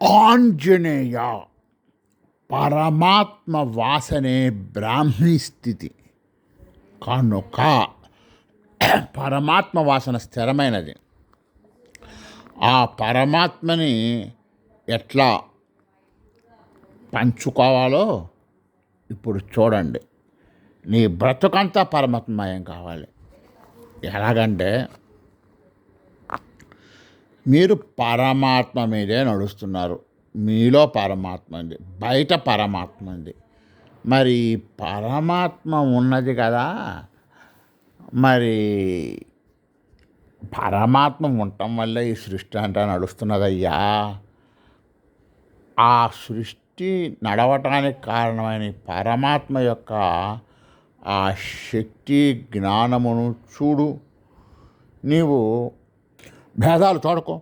ఆంజనేయ పరమాత్మ వాసనే బ్రాహ్మీ స్థితి కనుక పరమాత్మ వాసన స్థిరమైనది. ఆ పరమాత్మని ఎట్లా పంచుకోవాలో ఇప్పుడు చూడండి. నీ బ్రతుకంతా పరమాత్మమయం కావాలి. ఎలాగంటే మీరు పరమాత్మ మీదే నడుస్తున్నారు. మీలో పరమాత్మ ఉంది, బయట పరమాత్మ ఉంది. మరి పరమాత్మ ఉన్నది కదా, మరి పరమాత్మ ఉండటం వల్ల ఈ సృష్టి అంతా నడుస్తున్నదయ్యా. ఆ సృష్టి నడవటానికి కారణమైన పరమాత్మ యొక్క ఆ శక్తి జ్ఞానమును చూడు. నీవు భేదాలు చూడకు.